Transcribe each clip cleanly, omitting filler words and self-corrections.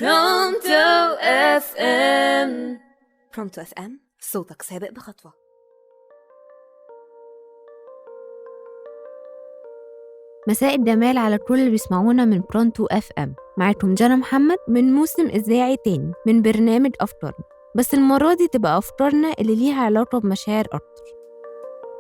برونتو اف ام. برونتو اف ام، صوتك سابق بخطوة. مساء الجمال على كل اللي بيسمعونا من برونتو اف ام. معاكم جانا محمد من موسم إذاعي تاني من برنامج أفكارنا، بس المرة دي تبقى أفكارنا اللي ليها علاقة بمشاعر أكتر.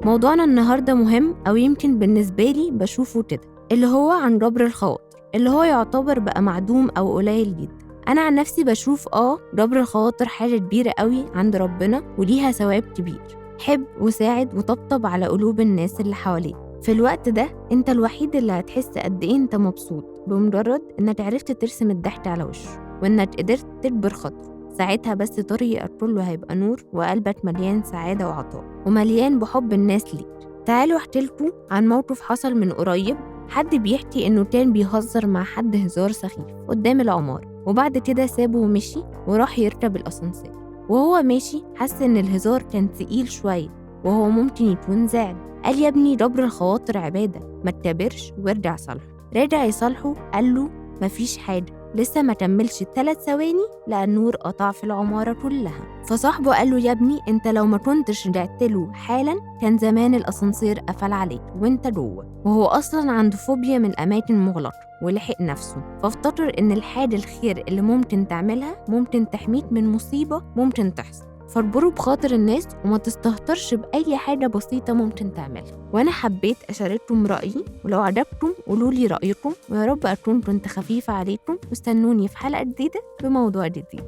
موضوعنا النهاردة مهم، أو يمكن بالنسبة لي بشوفه كده، اللي هو عن جبر الخواطر، اللي هو يعتبر بقى معدوم أو قليل جدا. أنا عن نفسي بشوف جبر الخواطر حاجة كبيرة قوي عند ربنا وليها ثواب كبير. حب وساعد وطبطب على قلوب الناس اللي حواليك. في الوقت ده انت الوحيد اللي هتحس قد ايه انت مبسوط بمجرد انك عرفت ترسم الضحك على وشه، وانك قدرت تجبر خاطره. ساعتها بس طريقك كله هيبقى نور، وقلبك مليان سعادة وعطاء، ومليان بحب الناس ليك. تعالوا احكيلكوا عن موقف حصل من قريب. حد بيحكي انه كان بيهزر مع حد هزار سخيف قدام العمارة، وبعد كده سابه ومشي وراح يركب الأسانسير. وهو ماشي حس ان الهزار كان تقيل شوية، وهو ممكن يكون زعل. قال يا ابني جبر الخواطر عبادة، ما تكبرش وارجع صالحه. رجع يصالحه، قال له مفيش حاجة. لسه ما كملش 3 ثواني لقى النور قطع في العمارة كلها. فصاحبه قال له يا ابني انت لو ما كنتش رجعت له حالا كان زمان الأسانسير قفل عليك وانت جوه. وهو أصلا عنده فوبيا من الأماكن المغلقة ولحق نفسه. فافتكر ان الحاجة الخير اللي ممكن تعملها ممكن تحميك من مصيبة ممكن تحصل. فاجبروا بخاطر الناس وما تستهترش بأي حاجة بسيطة ممكن تعملها. وأنا حبيت أشارككم رأيي، ولو عجبكم قولولي رأيكم، ويا رب أكون كنت خفيفة عليكم. واستنوني في حلقة جديدة بموضوع جديد.